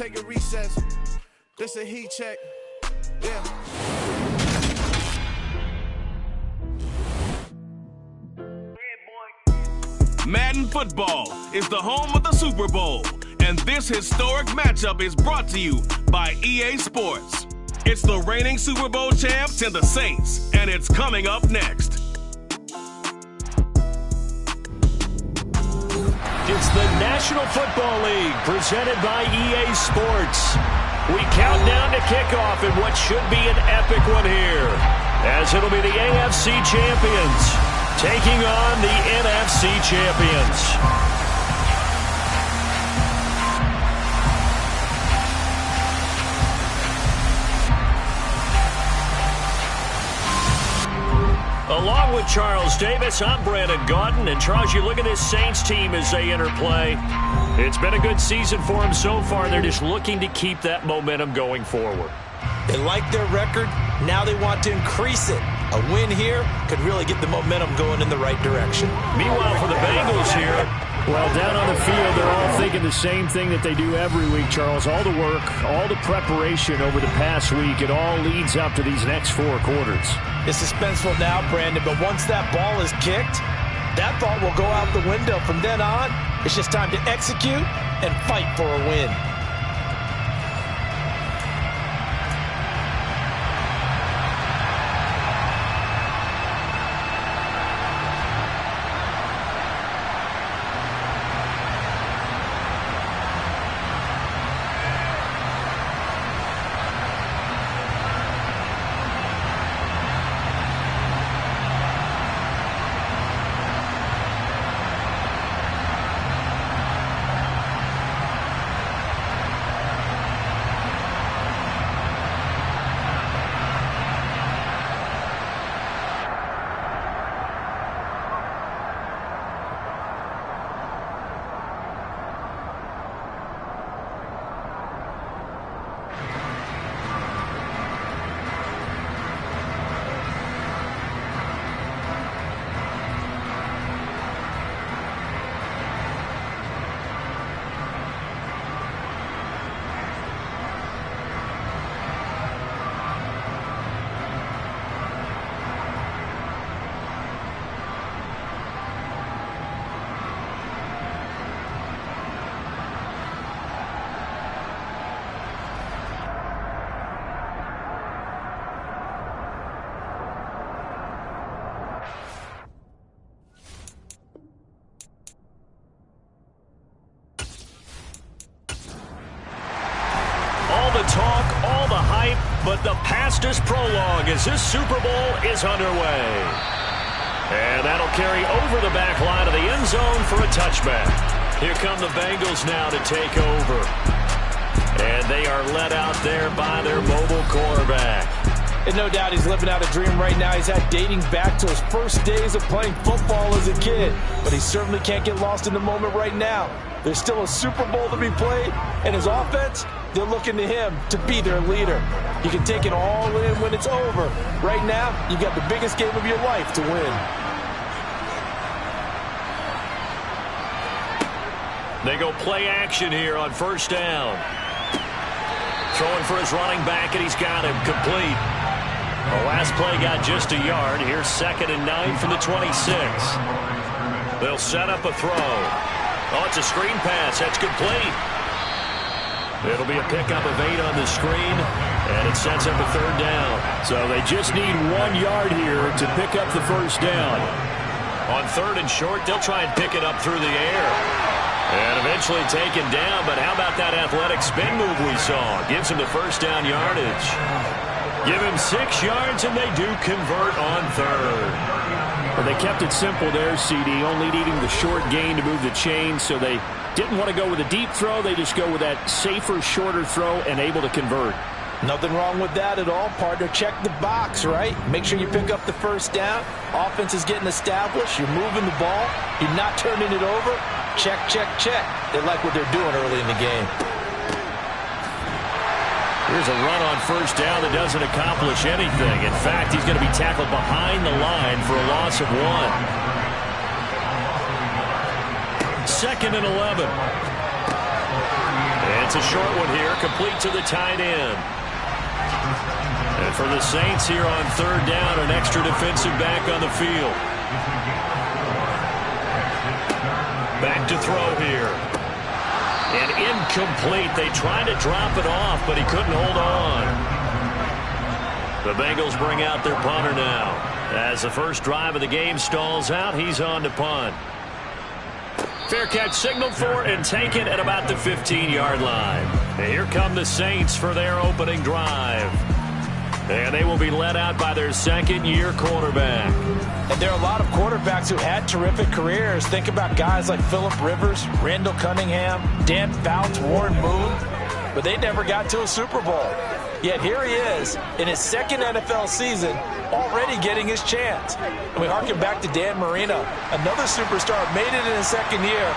take a recess. This a heat check. Yeah. Madden Football is the home of the Super Bowl, and this historic matchup is brought to you by EA Sports. It's the reigning Super Bowl champs and the Saints, and it's coming up next. It's the National Football League presented by EA Sports. We count down to kickoff in what should be an epic one here, as it'll be the AFC champions taking on the NFC champions. Along with Charles Davis, I'm Brandon Gaudin. And Charles, you look at this Saints team as they enter play. It's been a good season for them so far. They're just looking to keep that momentum going forward. They like their record. Now they want to increase it. A win here could really get the momentum going in the right direction. Meanwhile, for the Bengals here, well, down on the field, they're all thinking the same thing that they do every week, Charles. All the work, all the preparation over the past week, it all leads up to these next 4 quarters. It's suspenseful now, Brandon, but once that ball is kicked, that thought will go out the window. From then on, it's just time to execute and fight for a win. Talk, all the hype, but the past is prologue as this Super Bowl is underway. And that'll carry over the back line of the end zone for a touchback. Here come the Bengals now to take over. And they are led out there by their mobile quarterback. And no doubt he's living out a dream right now. He's had dating back to his first days of playing football as a kid. But he certainly can't get lost in the moment right now. There's still a Super Bowl to be played, and his offense, they're looking to him to be their leader. You can take it all in when it's over. Right now, you got the biggest game of your life to win. They go play action here on first down. Throwing for his running back, and he's got him complete. The last play got just a yard. Here's 2nd and 9 from the 26. They'll set up a throw. Oh, it's a screen pass. That's complete. It'll be a pickup of 8 on the screen, and it sets up a 3rd down. So they just need 1 yard here to pick up the first down. On 3rd and short, they'll try and pick it up through the air. And eventually taken down, but how about that athletic spin move we saw? Gives him the first down yardage. Give him 6 yards, and they do convert on 3rd. Well, they kept it simple there, CD, only needing the short gain to move the chains, so they didn't want to go with a deep throw. They just go with that safer, shorter throw and able to convert. Nothing wrong with that at all, partner. Check the box, right? Make sure you pick up the first down. Offense is getting established. You're moving the ball. You're not turning it over. Check, check, check. They like what they're doing early in the game. Here's a run on first down that doesn't accomplish anything. In fact, he's going to be tackled behind the line for a loss of 1. 2nd and 11. It's a short one here, complete to the tight end. And for the Saints here on third down, an extra defensive back on the field. Back to throw here. And incomplete. They tried to drop it off, but he couldn't hold on. The Bengals bring out their punter now. As the first drive of the game stalls out, he's on to punt. Fair catch signaled for and taken at about the 15-yard line. And here come the Saints for their opening drive. And they will be led out by their second-year quarterback. And there are a lot of quarterbacks who had terrific careers. Think about guys like Phillip Rivers, Randall Cunningham, Dan Fouts, Warren Moon. But they never got to a Super Bowl. Yet here he is in his second NFL season, already getting his chance. And we harken back to Dan Marino, another superstar, made it in his second year,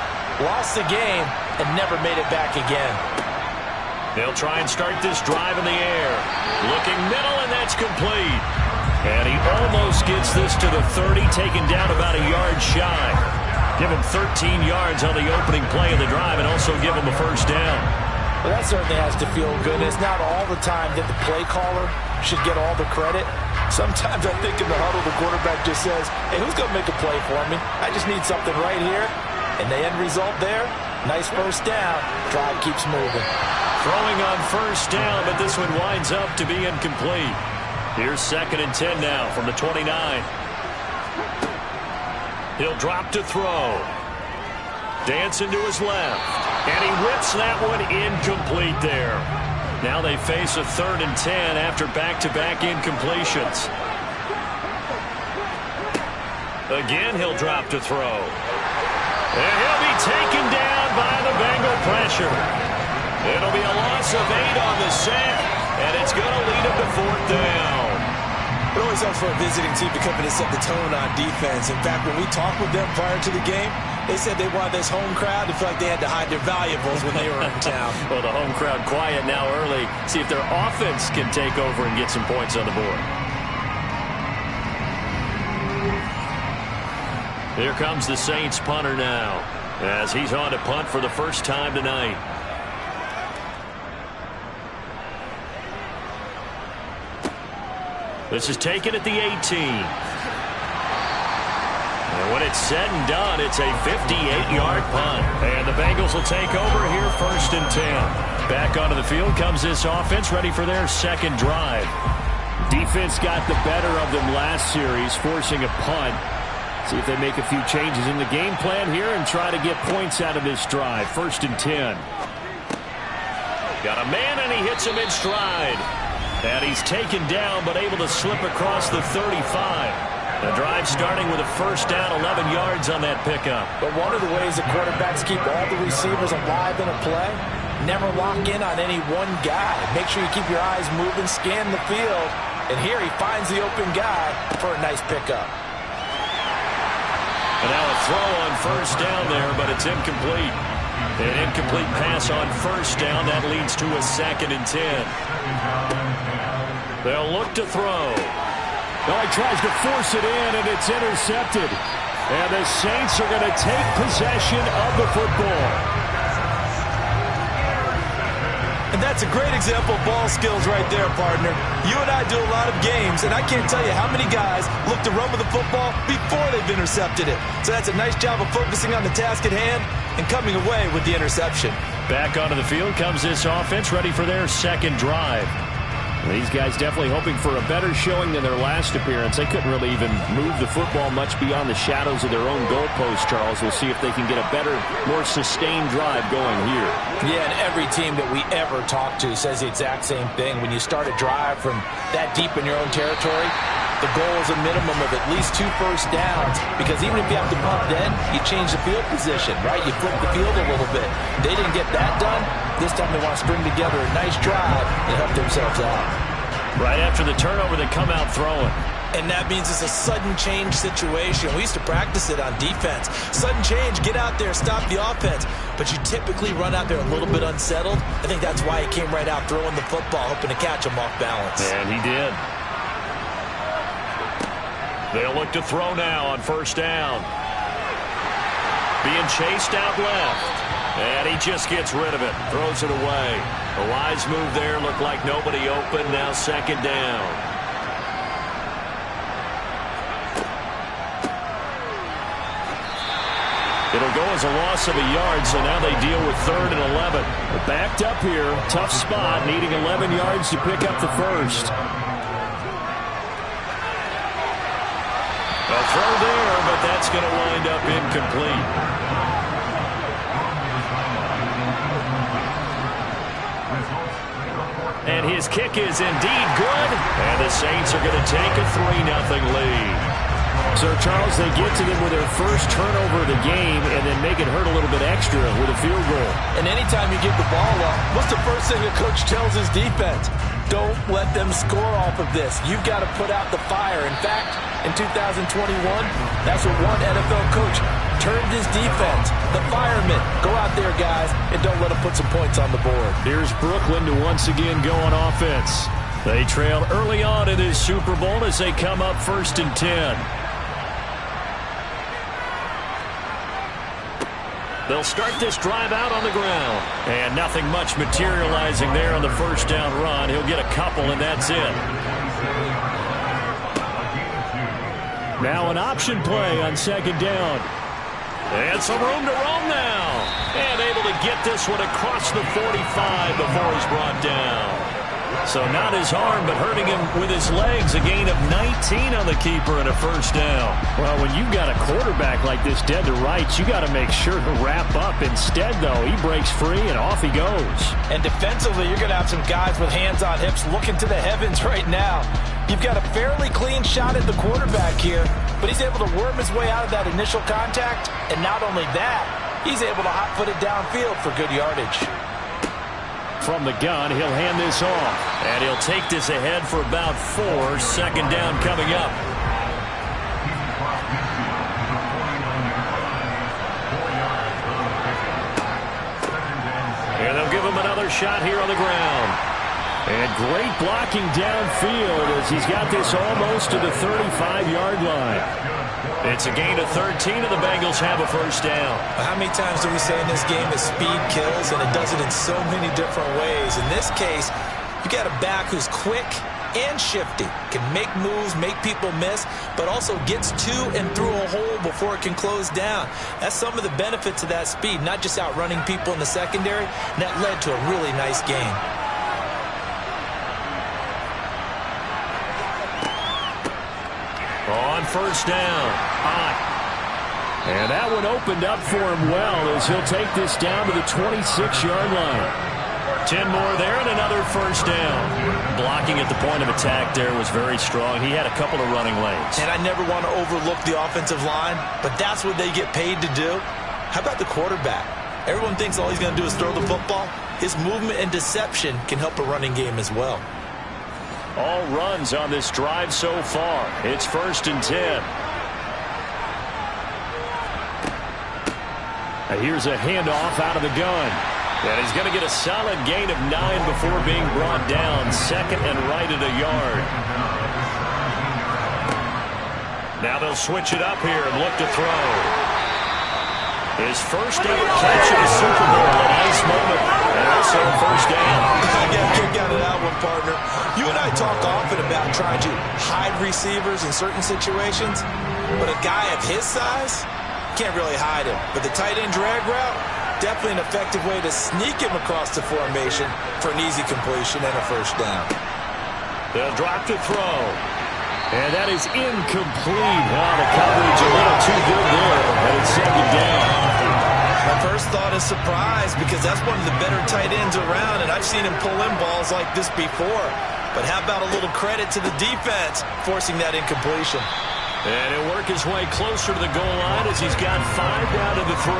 lost the game, and never made it back again. They'll try and start this drive in the air. Looking middle, and that's complete. And he almost gets this to the 30, taken down about a yard shy. Give him 13 yards on the opening play of the drive and also give him a first down. Well, that certainly has to feel good. It's not all the time that the play caller should get all the credit. Sometimes I think in the huddle, the quarterback just says, hey, who's going to make a play for me? I just need something right here. And the end result there, nice first down. Drive keeps moving. Throwing on first down, but this one winds up to be incomplete. Here's 2nd and 10 now from the 29. He'll drop to throw. Dancing to his left. And he whips that one incomplete there. Now they face a 3rd and 10 after back-to-back incompletions. Again, he'll drop to throw. And he'll be taken down by the Bengal pressure. It'll be a loss of 8 on the set, and it's going to lead him to 4th down. It always helps for a visiting team to come in and set the tone on defense. In fact, when we talked with them prior to the game, they said they wanted this home crowd to feel like they had to hide their valuables when they were in town. Well, the home crowd quiet now early. See if their offense can take over and get some points on the board. Here comes the Saints punter now, as he's on to punt for the first time tonight. This is taken at the 18. And when it's said and done, it's a 58-yard punt. And the Bengals will take over here 1st and 10. Back onto the field comes this offense, ready for their second drive. Defense got the better of them last series, forcing a punt. See if they make a few changes in the game plan here and try to get points out of this drive. 1st and 10. Got a man, and he hits him in stride. And he's taken down, but able to slip across the 35. The drive starting with a first down, 11 yards on that pickup. But one of the ways the quarterbacks keep all the receivers alive in a play, never lock in on any one guy. Make sure you keep your eyes moving, scan the field. And here he finds the open guy for a nice pickup. And now a throw on first down there, but it's incomplete. An incomplete pass on first down. That leads to a 2nd and 10. They'll look to throw. No, he tries to force it in, and it's intercepted. And the Saints are going to take possession of the football. And that's a great example of ball skills right there, partner. You and I do a lot of games, and I can't tell you how many guys look to run with the football before they've intercepted it. So that's a nice job of focusing on the task at hand and coming away with the interception. Back onto the field comes this offense, ready for their second drive. These guys definitely hoping for a better showing than their last appearance. They couldn't really even move the football much beyond the shadows of their own goalpost, Charles. We'll see if they can get a better, more sustained drive going here. Yeah, and every team that we ever talk to says the exact same thing. When you start a drive from that deep in your own territory, the goal is a minimum of at least 2 first downs, because even if you have to punt then, you change the field position, right? You flip the field a little bit. They didn't get that done. This time they want to string together a nice drive and help themselves out. Right after the turnover, they come out throwing. And that means it's a sudden change situation. We used to practice it on defense. Sudden change, get out there, stop the offense. But you typically run out there a little bit unsettled. I think that's why he came right out throwing the football, hoping to catch him off balance. And he did. They'll look to throw now on first down. Being chased out left. And he just gets rid of it. Throws it away. A wise move there. Looked like nobody open. Now second down. It'll go as a loss of a yard, so now they deal with 3rd and 11. Backed up here. Tough spot, needing 11 yards to pick up the first. A throw there, but that's going to wind up incomplete. And his kick is indeed good. And the Saints are going to take a 3-0 lead. So, Charles, they get to them with their first turnover of the game and then make it hurt a little bit extra with a field goal. And anytime you give the ball up, what's the first thing a coach tells his defense? Don't let them score off of this. You've got to put out the fire. In fact, in 2021, that's what one NFL coach turned his defense. The firemen. Go out there, guys, and don't let them put some points on the board. Here's Brooklyn to once again go on offense. They trail early on in this Super Bowl as they come up 1st and 10. They'll start this drive out on the ground. And nothing much materializing there on the first down run. He'll get a couple, and that's it. Now an option play on second down. And some room to roam now. And able to get this one across the 45 before he's brought down. So not his arm, but hurting him with his legs. A gain of 19 on the keeper and a first down. Well, when you've got a quarterback like this dead to rights, you got to make sure to wrap up. Instead, though, he breaks free and off he goes. And defensively, you're going to have some guys with hands on hips looking to the heavens right now. You've got a fairly clean shot at the quarterback here, but he's able to worm his way out of that initial contact. And not only that, he's able to hot-foot it downfield for good yardage. From the gun, he'll hand this off. And he'll take this ahead for about 4. Second down coming up. And they'll give him another shot here on the ground. And great blocking downfield as he's got this almost to the 35-yard line. It's a gain of 13, and the Bengals have a first down. How many times do we say in this game that speed kills, and it does it in so many different ways? In this case, you got a back who's quick and shifty, can make moves, make people miss, but also gets to and through a hole before it can close down. That's some of the benefits of that speed, not just outrunning people in the secondary, and that led to a really nice game. On first down. Hot. And that one opened up for him well as he'll take this down to the 26-yard line. 10 more there and another first down. Blocking at the point of attack there was very strong. He had a couple of running lanes. And I never want to overlook the offensive line, but that's what they get paid to do. How about the quarterback? Everyone thinks all he's going to do is throw the football. His movement and deception can help a running game as well. All runs on this drive so far. It's 1st and 10. Here's a handoff out of the gun. And he's going to get a solid gain of 9 before being brought down. Second and right at a yard. Now they'll switch it up here and look to throw. His first ever catch of the Super Bowl. A nice moment. And also a first down. I got a kick out of that one, partner. You and I talk often about trying to hide receivers in certain situations, but a guy of his size can't really hide him. But the tight end drag route, definitely an effective way to sneak him across the formation for an easy completion and a first down. They'll drop to throw. And that is incomplete. Oh, the coverage a little too good there, and it's second down. My first thought is surprise because that's one of the better tight ends around, and I've seen him pull in balls like this before. But how about a little credit to the defense forcing that incompletion? And he'll work his way closer to the goal line as he's got 5 down to the 3.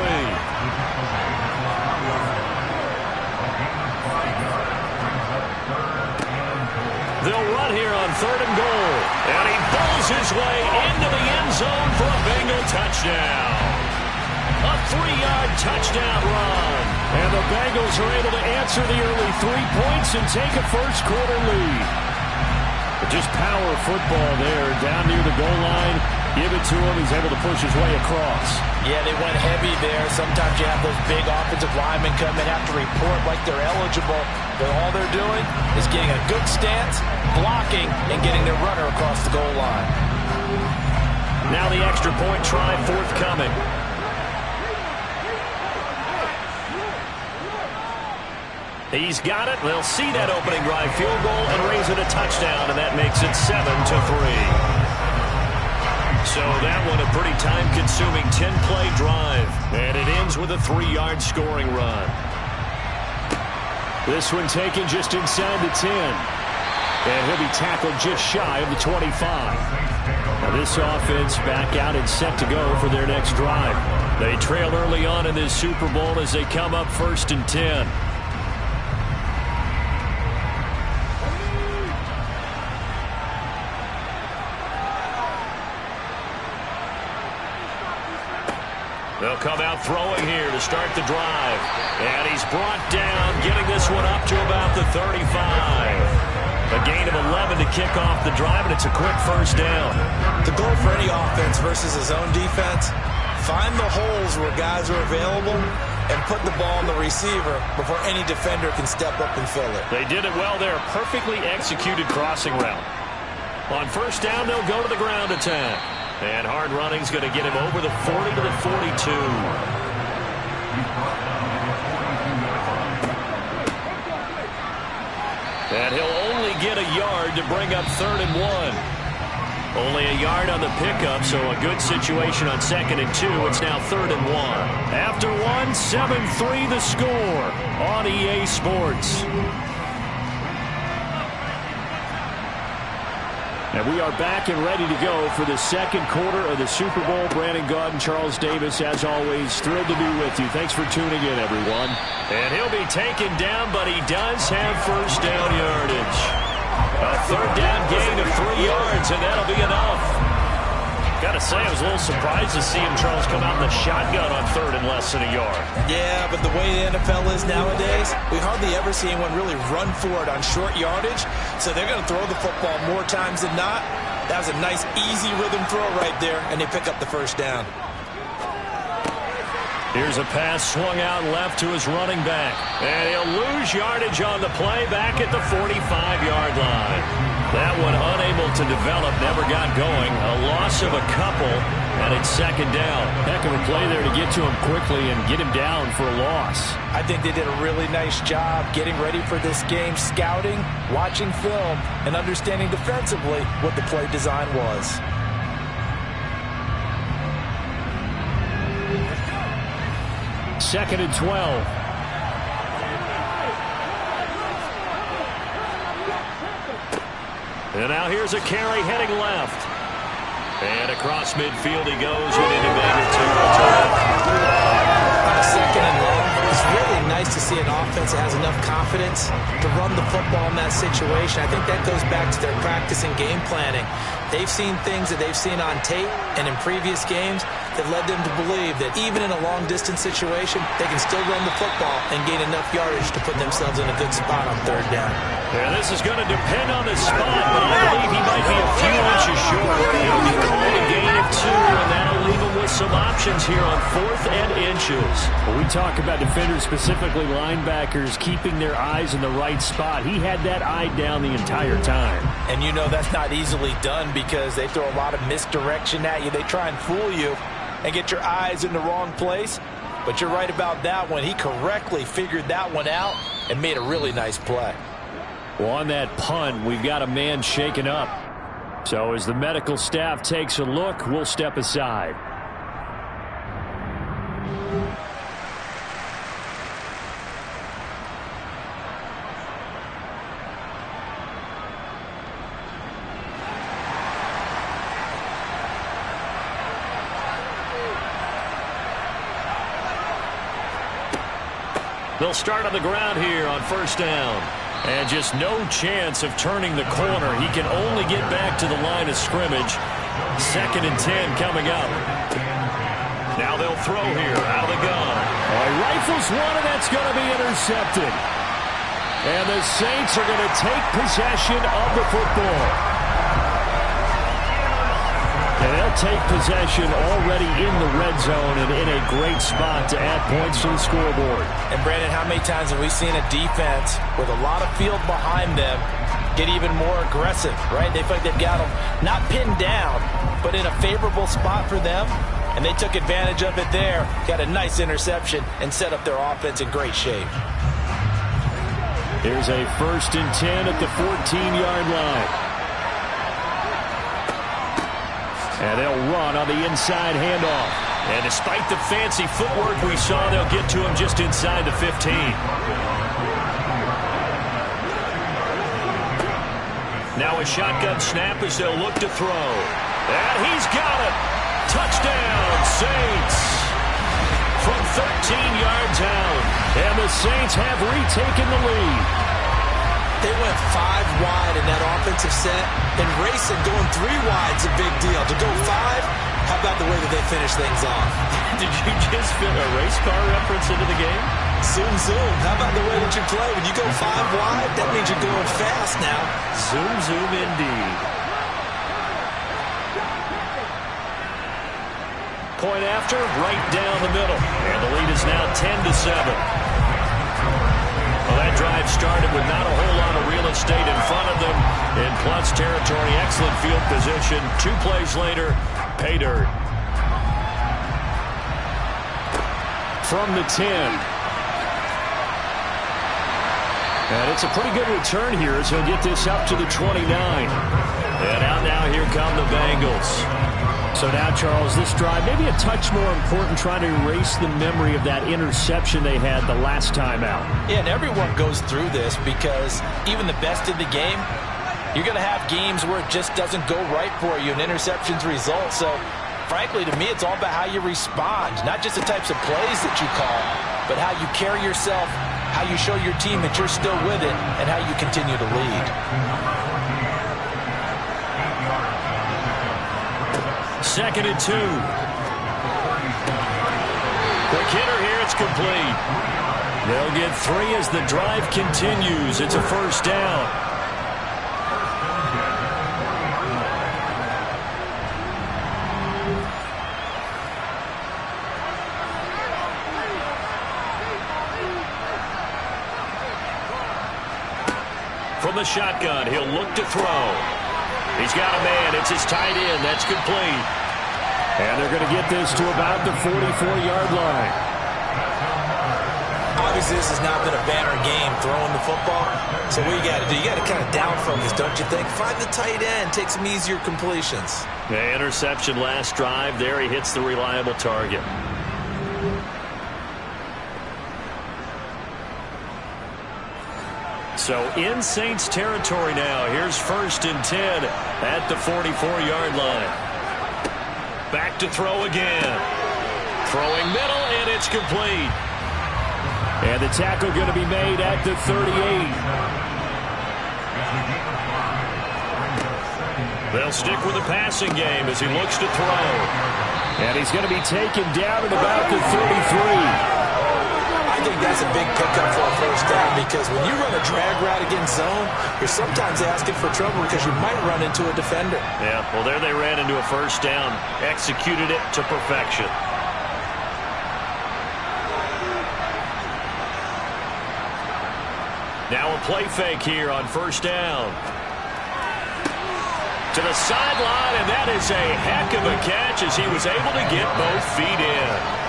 They'll run here on 3rd and goal. And he bowls his way into the end zone for a Bengal touchdown. A 3-yard touchdown run. And the Bengals are able to answer the early 3 points and take a first-quarter lead. Just power football there down near the goal line. Give it to him. He's able to push his way across. Yeah, they went heavy there. Sometimes you have those big offensive linemen come in, have to report like they're eligible. But all they're doing is getting a good stance, blocking, and getting their runner across the goal line. Now the extra point try forthcoming. He's got it. They'll see that opening drive field goal and raise it a touchdown, and that makes it 7-3. So that one a pretty time-consuming 10-play drive. And it ends with a 3-yard scoring run. This one taken just inside the 10. And he'll be tackled just shy of the 25. Now this offense back out and set to go for their next drive. They trail early on in this Super Bowl as they come up 1st and 10. They'll come out throwing here to start the drive. And he's brought down, getting this one up to about the 35. A gain of 11 to kick off the drive, and it's a quick first down. The goal for any offense versus a zone defense, find the holes where guys are available and put the ball on the receiver before any defender can step up and fill it. They did it well there. Perfectly executed crossing route. On first down, they'll go to the ground attack. And hard running's going to get him over the 40 to the 42. And he'll only get a yard to bring up 3rd and 1. Only a yard on the pickup, so a good situation on 2nd and 2. It's now 3rd and 1. After 7-3 the score on EA Sports. And we are back and ready to go for the second quarter of the Super Bowl. Brandon Gaudin, Charles Davis, as always, thrilled to be with you. Thanks for tuning in, everyone. And he'll be taken down, but he does have first down yardage. A 3rd down gain of 3 yards, and that'll be enough. Got to say, I was a little surprised to see him, Charles, come out in the shotgun on 3rd and less than a yard. Yeah, but the way the NFL is nowadays, we hardly ever see anyone really run for it on short yardage. So they're going to throw the football more times than not. That was a nice, easy rhythm throw right there, and they pick up the first down. Here's a pass swung out left to his running back. And he'll lose yardage on the play back at the 45-yard line. That one unable to develop, never got going. A loss of a couple, and it's 2nd down. Heck of a play there to get to him quickly and get him down for a loss. I think they did a really nice job getting ready for this game, scouting, watching film, and understanding defensively what the play design was. Second and 12. And now here's a carry heading left. And across midfield he goes and into Bengals territory. On a 2nd and long, it's really nice to see an offense that has enough confidence to run the football in that situation. I think that goes back to their practice and game planning. They've seen things that they've seen on tape and in previous games that led them to believe that even in a long-distance situation, they can still run the football and gain enough yardage to put themselves in a good spot on 3rd down. Yeah, this is going to depend on the spot, but I believe he might be a few inches short. He'll be called a gain of 2, and that'll leave him with some options here on 4th and inches. When we talk about defenders, specifically linebackers, keeping their eyes in the right spot, he had that eye down the entire time. And you know that's not easily done because they throw a lot of misdirection at you. They try and fool you and get your eyes in the wrong place. But you're right about that one. He correctly figured that one out and made a really nice play. Well, on that punt, we've got a man shaken up. So as the medical staff takes a look, we'll step aside. They'll start on the ground here on 1st down. And just no chance of turning the corner. He can only get back to the line of scrimmage. 2nd and 10 coming up. Now they'll throw here out of the gun. He rifles one, and that's going to be intercepted. And the Saints are going to take possession of the football. And they'll take possession already in the red zone and in a great spot to add points to the scoreboard. And Brandon, how many times have we seen a defense with a lot of field behind them get even more aggressive, right? They feel like they've got them not pinned down, but in a favorable spot for them, and they took advantage of it there, got a nice interception, and set up their offense in great shape. Here's a 1st and 10 at the 14-yard line. And they'll run on the inside handoff. And despite the fancy footwork we saw, they'll get to him just inside the 15. Now a shotgun snap as they'll look to throw. And he's got it. Touchdown, Saints. From 13 yards out. And the Saints have retaken the lead. They went 5 wide in that offensive set, and racing going 3 wide's a big deal. To go 5, how about the way that they finish things off? Did you just fit a race car reference into the game? Zoom, zoom. How about the way that you play? When you go 5 wide, that means you're going fast now. Zoom, zoom indeed. Point after, right down the middle. And the lead is now 10-7. Well, that drive started with not a whole lot of real estate in front of them in plus territory. Excellent field position. 2 plays later, pay dirt. From the 10. And it's a pretty good return here as he'll get this up to the 29. And out now, here come the Bengals. So now, Charles, this drive maybe a touch more important, trying to erase the memory of that interception they had the last time out. Yeah, and everyone goes through this because even the best in the game, you're going to have games where it just doesn't go right for you, and interceptions result. So, frankly, to me, it's all about how you respond, not just the types of plays that you call, but how you carry yourself, how you show your team that you're still with it, and how you continue to lead. 2nd and 2. Quick hitter here, it's complete. They'll get 3 as the drive continues. It's a 1st down. From the shotgun, he'll look to throw. He's got a man. It's his tight end. That's complete. And they're going to get this to about the 44-yard line. Obviously, this has not been a banner game throwing the football. So what you got to do, you got to kind of down focus, don't you think? Find the tight end. Take some easier completions. The interception last drive. There he hits the reliable target. So in Saints territory now. Here's 1st and 10 at the 44-yard line. Back to throw again. Throwing middle, and it's complete. And the tackle going to be made at the 38. They'll stick with the passing game as he looks to throw. And he's going to be taken down at about the 33. I think that's a big pickup for a 1st down, because when you run a drag route against zone, you're sometimes asking for trouble because you might run into a defender. Yeah, well, there they ran into a 1st down. Executed it to perfection. Now a play fake here on 1st down. To the sideline, and that is a heck of a catch as he was able to get both feet in.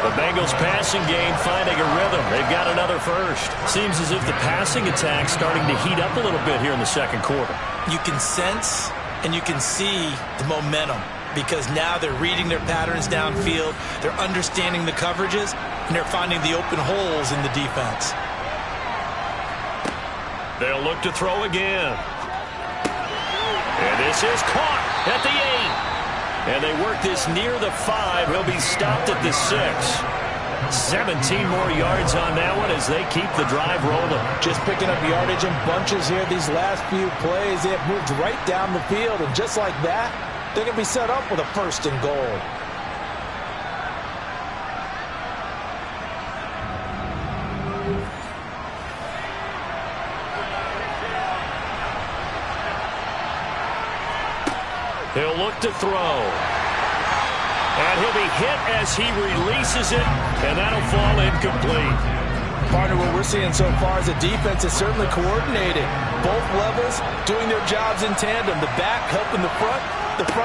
The Bengals passing game finding a rhythm. They've got another 1st. Seems as if the passing attack's starting to heat up a little bit here in the 2nd quarter. You can sense and you can see the momentum, because now they're reading their patterns downfield, they're understanding the coverages, and they're finding the open holes in the defense. They'll look to throw again. And this is caught at the 8. And they work this near the 5. He'll be stopped at the 6. 17 more yards on that one as they keep the drive rolling. Just picking up yardage in bunches here these last few plays. They have moved right down the field, and just like that, they're going to be set up with a 1st and goal. He'll look to throw. And he'll be hit as he releases it, and that'll fall incomplete. Partner, what we're seeing so far is the defense is certainly coordinated. Both levels doing their jobs in tandem. The back helping the front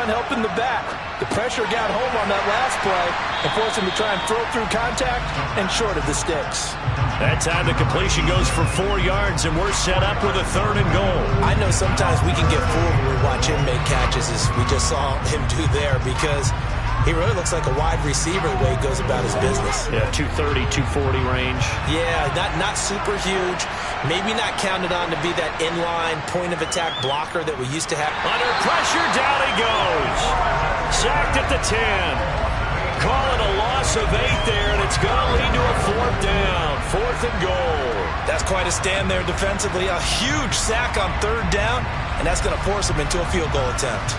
helping the back. The pressure got home on that last play and forced him to try and throw through contact and short of the sticks. That time the completion goes for 4 yards, and we're set up with a 3rd and goal. I know sometimes we can get fooled when we watch him make catches, as we just saw him do there, because he really looks like a wide receiver the way he goes about his business. Yeah, 230, 240 range. Yeah, not super huge. Maybe not counted on to be that inline point-of-attack blocker that we used to have. Under pressure, down he goes. Sacked at the 10. Call it a loss of 8 there, and it's going to lead to a 4th down. 4th and goal. That's quite a stand there defensively. A huge sack on 3rd down, and that's going to force him into a field goal attempt.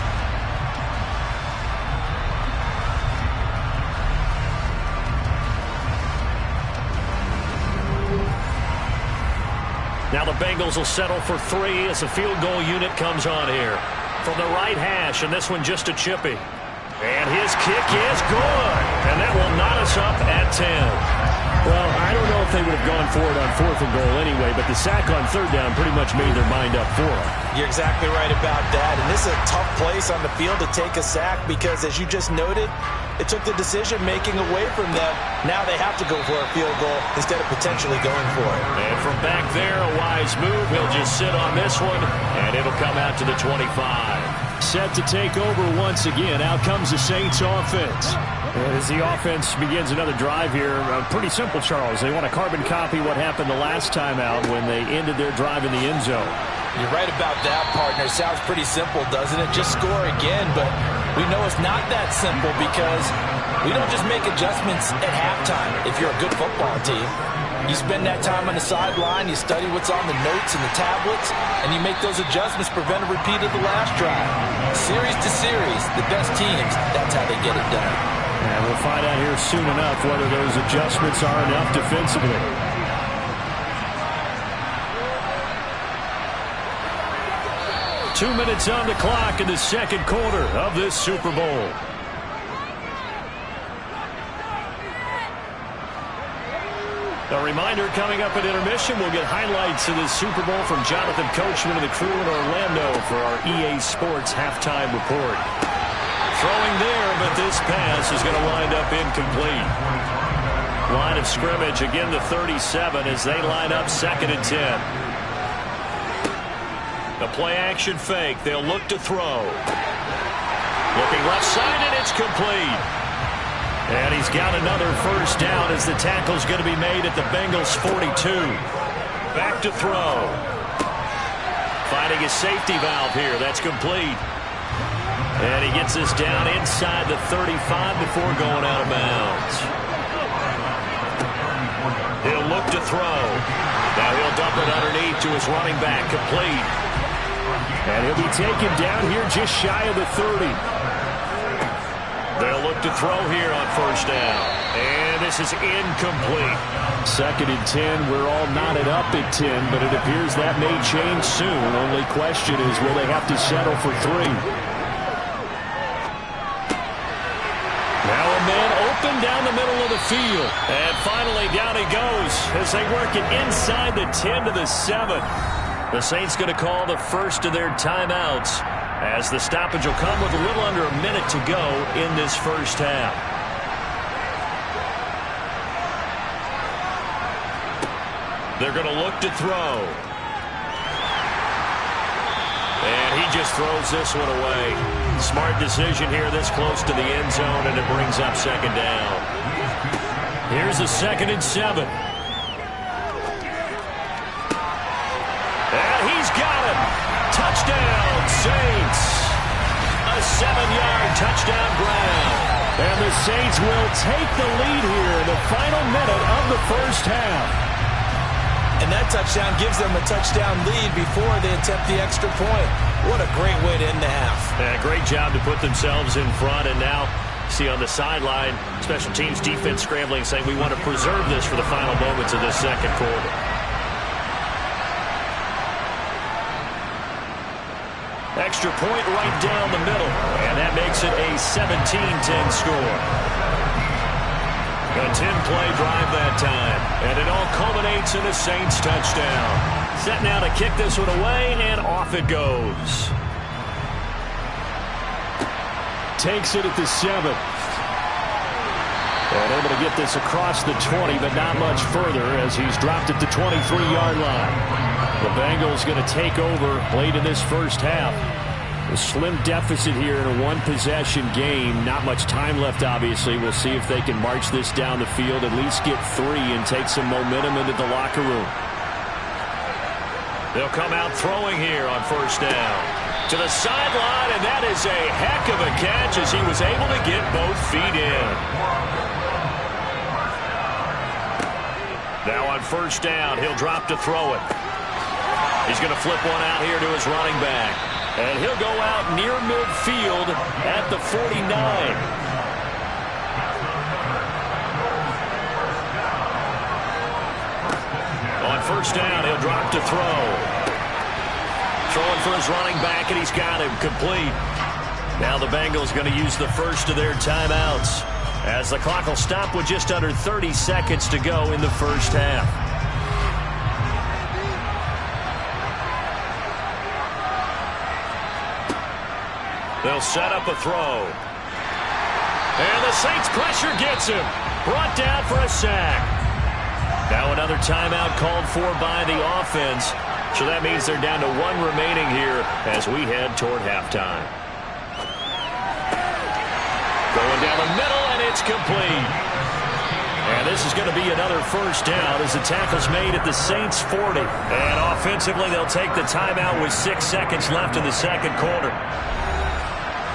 Now the Bengals will settle for 3 as the field goal unit comes on here. From the right hash, and this one just a chippy. And his kick is good. And that will knot us up at 10. Well, I don't know if they would have gone for it on 4th and goal anyway, but the sack on 3rd down pretty much made their mind up for it. You're exactly right about that. And this is a tough place on the field to take a sack because, as you just noted, it took the decision-making away from them. Now they have to go for a field goal instead of potentially going for it. And from back there, a wise move. He'll just sit on this one, and it'll come out to the 25. Set to take over once again. Out comes the Saints offense. And as the offense begins another drive here, pretty simple, Charles. They want to carbon copy what happened the last time out when they ended their drive in the end zone. You're right about that, partner. Sounds pretty simple, doesn't it? Just score again, but we know it's not that simple because we don't just make adjustments at halftime if you're a good football team. You spend that time on the sideline, you study what's on the notes and the tablets, and you make those adjustments, prevent a repeat of the last drive. Series to series, the best teams, that's how they get it done. And we'll find out here soon enough whether those adjustments are enough defensively. Two minutes on the clock in the second quarter of this Super Bowl. A reminder, coming up at intermission, we'll get highlights of this Super Bowl from Jonathan Coachman and the crew in Orlando for our EA Sports halftime report. Throwing there, but this pass is going to wind up incomplete. Line of scrimmage, again the 37 as they line up 2nd and 10. The play-action fake. They'll look to throw. Looking left side, and it's complete. And he's got another 1st down as the tackle's going to be made at the Bengals 42. Back to throw. Finding his safety valve here. That's complete. And he gets us down inside the 35 before going out of bounds. He'll look to throw. Now he'll dump it underneath to his running back. Complete. And he'll be taken down here just shy of the 30. They'll look to throw here on 1st down. And this is incomplete. 2nd and 10. We're all knotted up at 10, but it appears that may change soon. Only question is, will they have to settle for 3? Now a man open down the middle of the field. And finally down he goes as they work it inside the 10 to the 7. The Saints going to call the first of their timeouts as the stoppage will come with a little under a minute to go in this first half. They're going to look to throw. And he just throws this one away. Smart decision here this close to the end zone, and it brings up 2nd down. Here's the 2nd and 7. And he's got him. Touchdown, Saints. A 7-yard touchdown ground. And the Saints will take the lead here in the final minute of the first half. And that touchdown gives them a touchdown lead before they attempt the extra point. What a great way to end the half. Yeah, great job to put themselves in front. And now, see on the sideline, special teams defense scrambling, saying we want to preserve this for the final moments of this second quarter. Extra point right down the middle, and that makes it a 17-10 score. A 10-play drive that time, and it all culminates in a Saints touchdown. Set now to kick this one away, and off it goes. Takes it at the 7. And able to get this across the 20, but not much further as he's dropped at the 23-yard line. The Bengals going to take over late in this first half. A slim deficit here in a one-possession game. Not much time left, obviously. We'll see if they can march this down the field, at least get 3 and take some momentum into the locker room. They'll come out throwing here on first down. To the sideline, and that is a heck of a catch as he was able to get both feet in. Now on first down, he'll drop to throw it. He's going to flip one out here to his running back. And he'll go out near midfield at the 49. On first down, he'll drop to throw. Throwing for his running back, and he's got him complete. Now the Bengals going to use the first of their timeouts as the clock will stop with just under 30 seconds to go in the first half. They'll set up a throw. And the Saints pressure gets him. Brought down for a sack. Now another timeout called for by the offense. So that means they're down to 1 remaining here as we head toward halftime. Going down the middle, and it's complete. And this is going to be another first down as the tackle's made at the Saints' 40. And offensively, they'll take the timeout with 6 seconds left in the second quarter.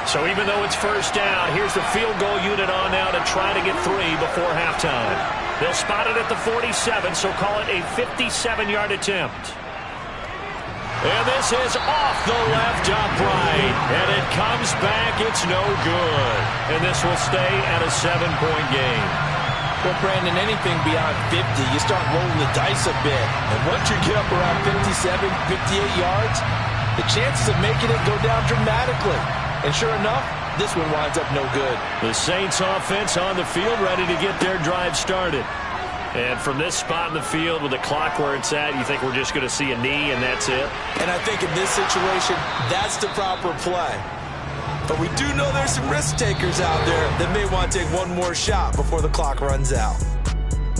So even though it's first down, here's the field goal unit on now to try to get 3 before halftime. They'll spot it at the 47, so call it a 57-yard attempt. And this is off the left upright. And it comes back. It's no good. And this will stay at a 7-point game. Well, Brandon, anything beyond 50, you start rolling the dice a bit. And once you get up around 57, 58 yards, the chances of making it go down dramatically. And sure enough, this one winds up no good. The Saints offense on the field ready to get their drive started. And from this spot in the field with the clock where it's at, you think we're just going to see a knee and that's it? And I think in this situation, that's the proper play. But we do know there's some risk takers out there that may want to take one more shot before the clock runs out.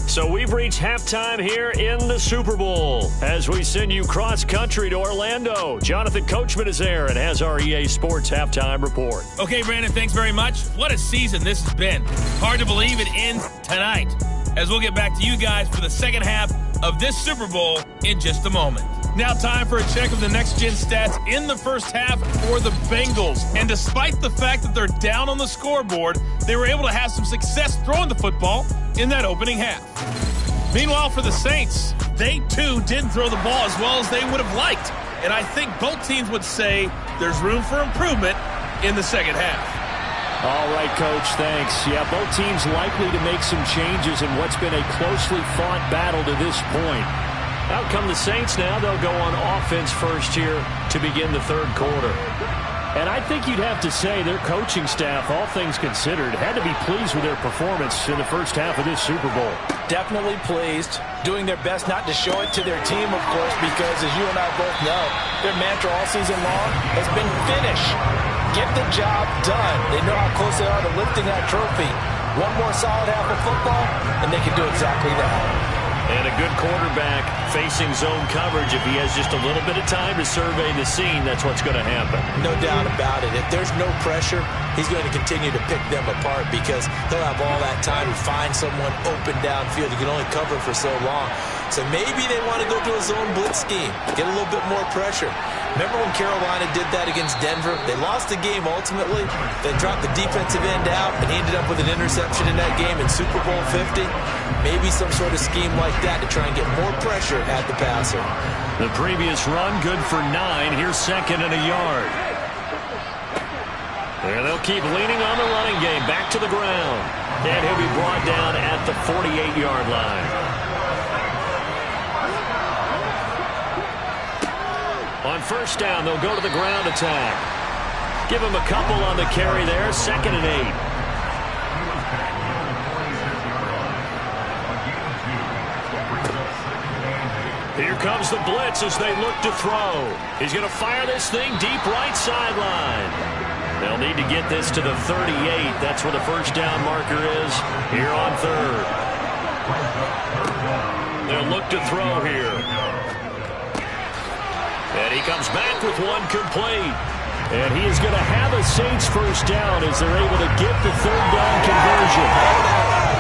So we've reached halftime here in the Super Bowl as we send you cross-country to Orlando. Jonathan Coachman is there and has our EA Sports halftime report. Okay, Brandon, thanks very much. What a season this has been. Hard to believe it ends tonight, as we'll get back to you guys for the second half of this Super Bowl in just a moment. Now time for a check of the next-gen stats in the first half for the Bengals. And despite the fact that they're down on the scoreboard, they were able to have some success throwing the football in that opening half. Meanwhile, for the Saints, they too didn't throw the ball as well as they would have liked. And I think both teams would say there's room for improvement in the second half. All right, Coach, thanks. Yeah, both teams likely to make some changes in what's been a closely fought battle to this point. Out come the Saints now. They'll go on offense first here to begin the third quarter. And I think you'd have to say their coaching staff, all things considered, had to be pleased with their performance in the first half of this Super Bowl. Definitely pleased, doing their best not to show it to their team, of course, because as you and I both know, their mantra all season long has been finish. Get the job done. They know how close they are to lifting that trophy. One more solid half of football, and they can do exactly that. And a good quarterback facing zone coverage. If he has just a little bit of time to survey the scene, that's what's going to happen. No doubt about it. If there's no pressure, he's going to continue to pick them apart because he'll have all that time to find someone open downfield. He can only cover for so long. So maybe they want to go to a zone blitz scheme, get a little bit more pressure. Remember when Carolina did that against Denver? They lost the game ultimately. They dropped the defensive end out, and he ended up with an interception in that game in Super Bowl 50. Maybe some sort of scheme like that to try and get more pressure at the passer. The previous run, good for 9. Here's second and a yard. And they'll keep leaning on the running game. Back to the ground. And he'll be brought down at the 48-yard line. On first down, they'll go to the ground attack. Give him a couple on the carry there. 2nd and 8. Here comes the blitz as they look to throw. He's going to fire this thing deep right sideline. They'll need to get this to the 38. That's where the first down marker is here on 3rd. They'll look to throw here. And he comes back with one complete. And he is going to have a Saints first down as they're able to get the 3rd down conversion.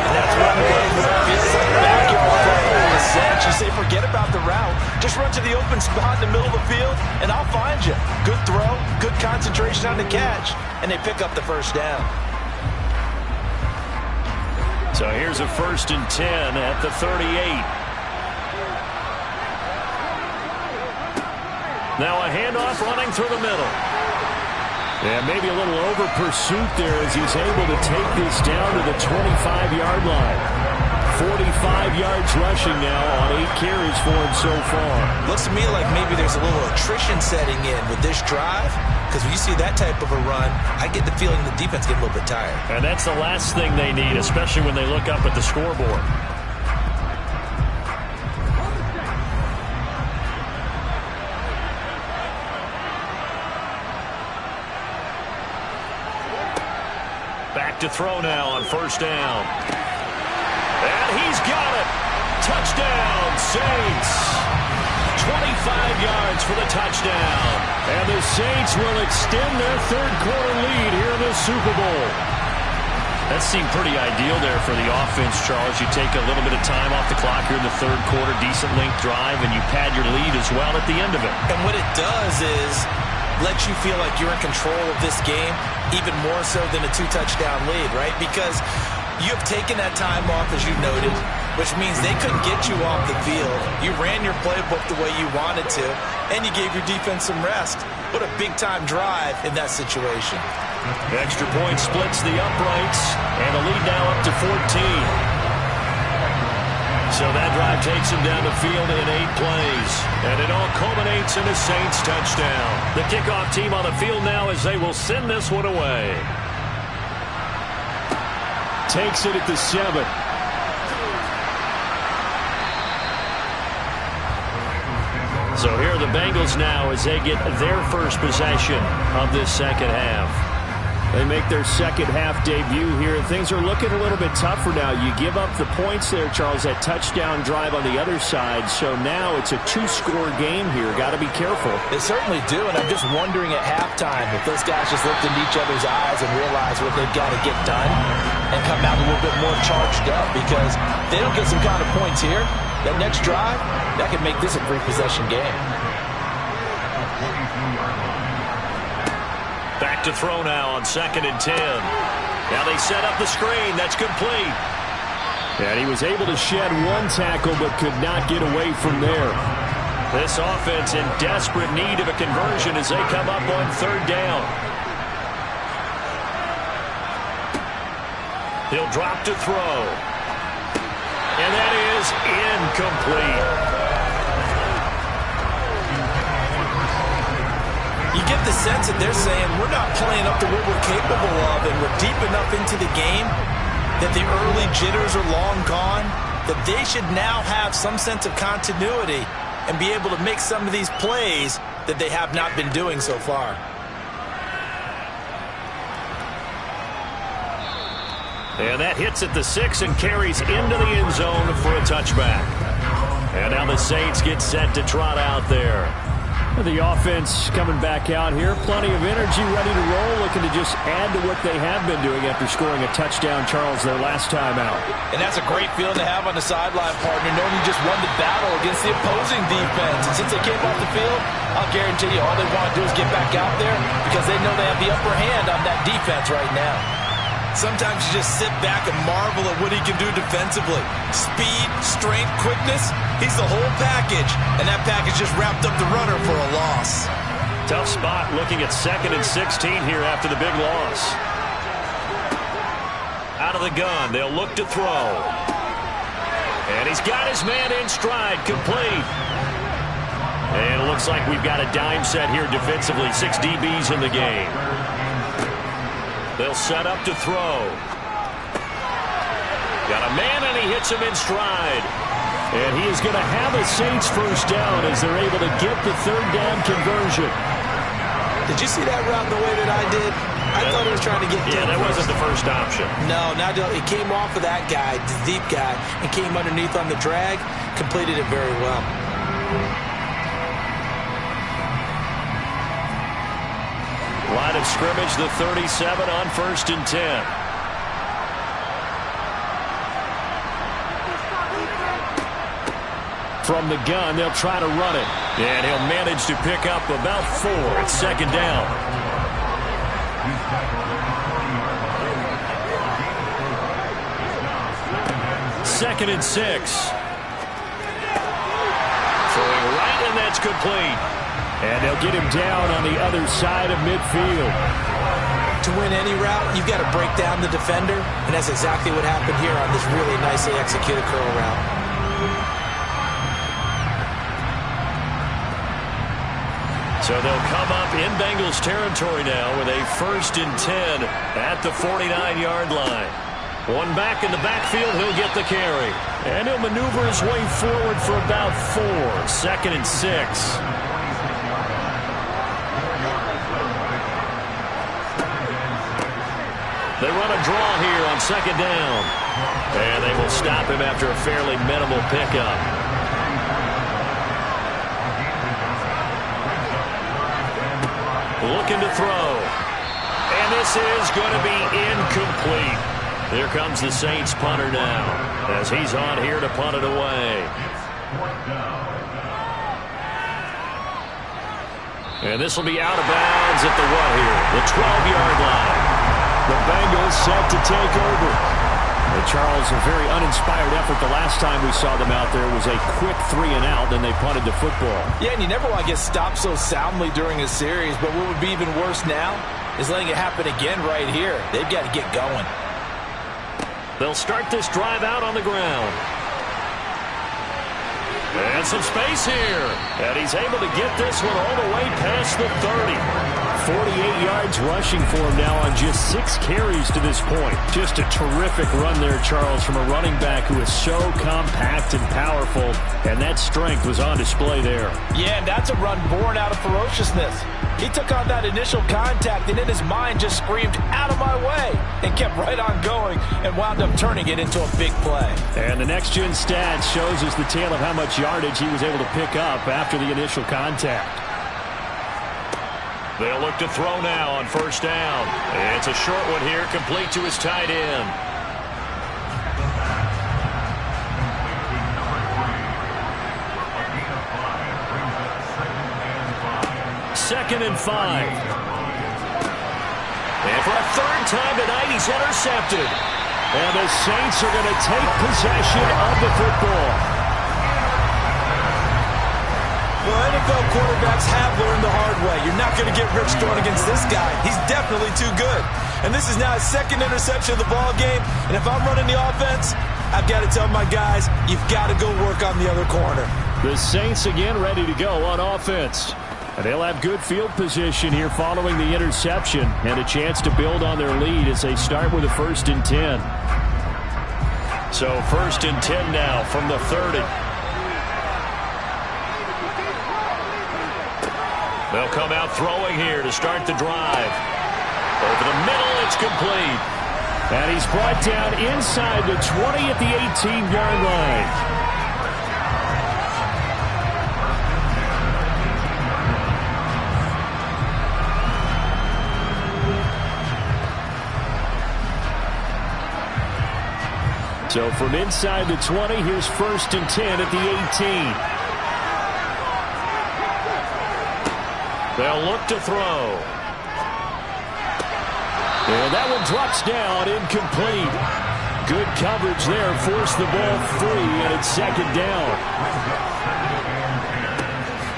And that's one game where it feels like backyard football in a sense. You say forget about the route. Just run to the open spot in the middle of the field, and I'll find you. Good throw, good concentration on the catch, and they pick up the first down. So here's a 1st and 10 at the 38. Now a handoff running through the middle. Yeah, maybe a little over pursuit there as he's able to take this down to the 25-yard line. 45 yards rushing now on 8 carries for him so far. Looks to me like maybe there's a little attrition setting in with this drive, because when you see that type of a run, I get the feeling the defense get a little bit tired. And that's the last thing they need, especially when they look up at the scoreboard. Back to throw now on first down. And he's got it. Touchdown, Saints. 25 yards for the touchdown. And the Saints will extend their 3rd quarter lead here in the Super Bowl. That seemed pretty ideal there for the offense, Charles. You take a little bit of time off the clock here in the 3rd quarter, decent length drive, and you pad your lead as well at the end of it. And what it does is let you feel like you're in control of this game, even more so than a 2-touchdown lead, right? Because you have taken that time off, as you noted, which means they couldn't get you off the field. You ran your playbook the way you wanted to, and you gave your defense some rest. What a big-time drive in that situation. The extra point splits the uprights, and the lead now up to 14. So that drive takes him down the field in 8 plays. And it all culminates in a Saints touchdown. The kickoff team on the field now as they will send this one away. Takes it at the 7. So here are the Bengals now as they get their first possession of this second half. They make their second half debut here. Things are looking a little bit tougher now. You give up the points there, Charles, that touchdown drive on the other side. So now it's a 2-score game here. Got to be careful. They certainly do, and I'm just wondering at halftime if those guys just looked into each other's eyes and realize what they've got to get done and come out a little bit more charged up, because if they don't get some kind of points here, that next drive, that could make this a 3-possession game. Back to throw now on 2nd and 10. Now they set up the screen. That's complete. And he was able to shed one tackle but could not get away from there. This offense in desperate need of a conversion as they come up on 3rd down. He'll drop to throw. And that is incomplete. You get the sense that they're saying we're not playing up to what we're capable of, and we're deep enough into the game that the early jitters are long gone, that they should now have some sense of continuity and be able to make some of these plays that they have not been doing so far. And that hits at the 6 and carries into the end zone for a touchback. And now the Saints get set to trot out there. The offense coming back out here. Plenty of energy, ready to roll, looking to just add to what they have been doing after scoring a touchdown, Charles, their last time out. And that's a great feeling to have on the sideline, partner, knowing you just won the battle against the opposing defense. And since they came off the field, I'll guarantee you all they want to do is get back out there because they know they have the upper hand on that defense right now. Sometimes you just sit back and marvel at what he can do defensively. Speed, strength, quickness, he's the whole package. And that package just wrapped up the runner for a loss. Tough spot looking at 2nd and 16 here after the big loss. Out of the gun, they'll look to throw. And he's got his man in stride, complete. And it looks like we've got a dime set here defensively. 6 DBs in the game. They'll set up to throw. Got a man, and he hits him in stride. And he is going to have a Saints first down as they're able to get the third down conversion. Did you see that route the way that I did? I thought he was trying to get Yeah, that wasn't the first option. No, it came off of that guy, the deep guy, and came underneath on the drag. Completed it very well. Line of scrimmage, the 37 on 1st and 10. From the gun, they'll try to run it. And he'll manage to pick up about 4. It's 2nd down. Second and 6. Throwing right, and that's complete. And they'll get him down on the other side of midfield. To win any route, you've got to break down the defender, and that's exactly what happened here on this really nicely executed curl route. So they'll come up in Bengals territory now with a 1st and 10 at the 49-yard line. One back in the backfield, he'll get the carry. And he'll maneuver his way forward for about 4. 2nd and 6. They run a draw here on 2nd down. And they will stop him after a fairly minimal pickup. Looking to throw. And this is going to be incomplete. Here comes the Saints punter now as he's on here to punt it away. And this will be out of bounds at the what here? The 12-yard line. The Bengals set to take over. And Charles, a very uninspired effort the last time we saw them out there was a quick 3-and-out, then they punted the football. Yeah, and you never want to get stopped so soundly during a series, but what would be even worse now is letting it happen again right here. They've got to get going. They'll start this drive out on the ground. And some space here. And he's able to get this one all the way past the 30. 48 yards rushing for him now on just 6 carries to this point. Just a terrific run there, Charles, from a running back who is so compact and powerful, and that strength was on display there. Yeah, and that's a run born out of ferociousness. He took on that initial contact, and in his mind just screamed, "Out of my way," and kept right on going and wound up turning it into a big play. And the next-gen stats shows us the tale of how much yardage he was able to pick up after the initial contact. They'll look to throw now on 1st down. It's a short one here, complete to his tight end. Second and 5. And for a 3rd time tonight, he's intercepted. And the Saints are going to take possession of the football. Well, NFL quarterbacks have learned the hard way. You're not going to get rich throwing against this guy. He's definitely too good. And this is now his 2nd interception of the ball game. And if I'm running the offense, I've got to tell my guys, you've got to go work on the other corner. The Saints again ready to go on offense. And they'll have good field position here following the interception and a chance to build on their lead as they start with a 1st and 10. So 1st and 10 now from the 30. They'll come out throwing here to start the drive. Over the middle, it's complete. And he's brought down inside the 20 at the 18-yard line. So from inside the 20, here's 1st and 10 at the 18. They'll look to throw. And that one drops down, incomplete. Good coverage there, forced the ball free, and it's 2nd down.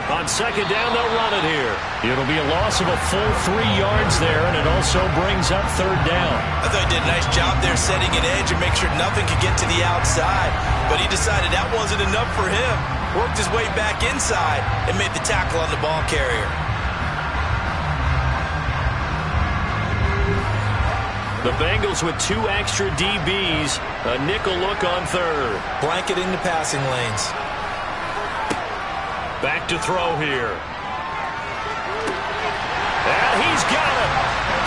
On 2nd down, they'll run it here. It'll be a loss of a full 3 yards there, and it also brings up 3rd down. I thought he did a nice job there setting an edge and make sure nothing could get to the outside. But he decided that wasn't enough for him. worked his way back inside, and made the tackle on the ball carrier. The Bengals with 2 extra DBs, a nickel look on third. Blanketing the passing lanes. Back to throw here. And he's got it.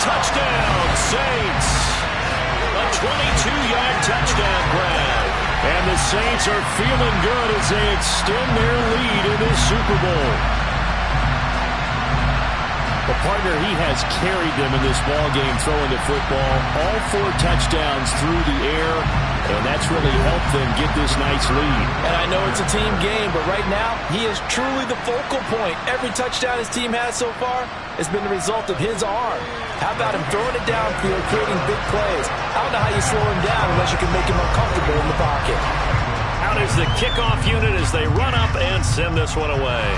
Touchdown, Saints. A 22-yard touchdown grab. And the Saints are feeling good as they extend their lead in this Super Bowl. The partner, he has carried them in this ballgame throwing the football. All 4 touchdowns through the air, and that's really helped them get this nice lead. And I know it's a team game, but right now, he is truly the focal point. Every touchdown his team has so far has been the result of his arm. How about him throwing it downfield, creating big plays? I don't know how you slow him down unless you can make him uncomfortable in the pocket. Out is the kickoff unit as they run up and send this one away.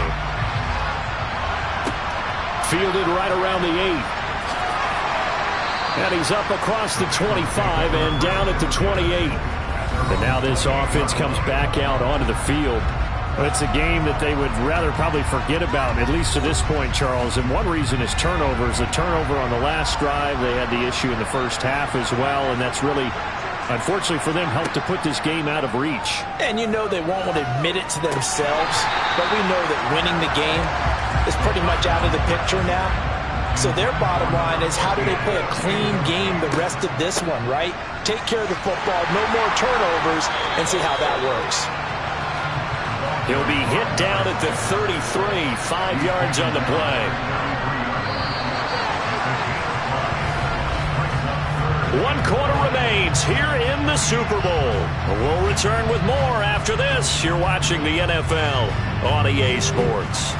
Fielded right around the 8. And he's up across the 25 and down at the 28. And now this offense comes back out onto the field. Well, it's a game that they would rather probably forget about, at least to this point, Charles. And one reason is turnovers. A turnover on the last drive. They had the issue in the first half as well, and that's really, unfortunately for them, helped to put this game out of reach. And you know they won't want to admit it to themselves, but we know that winning the game is pretty much out of the picture now. So their bottom line is, how do they play a clean game the rest of this one, right? Take care of the football, no more turnovers, and see how that works. He'll be hit down at the 33, 5 yards on the play. 1 quarter remains here in the Super Bowl. We'll return with more after this. You're watching the NFL on EA Sports.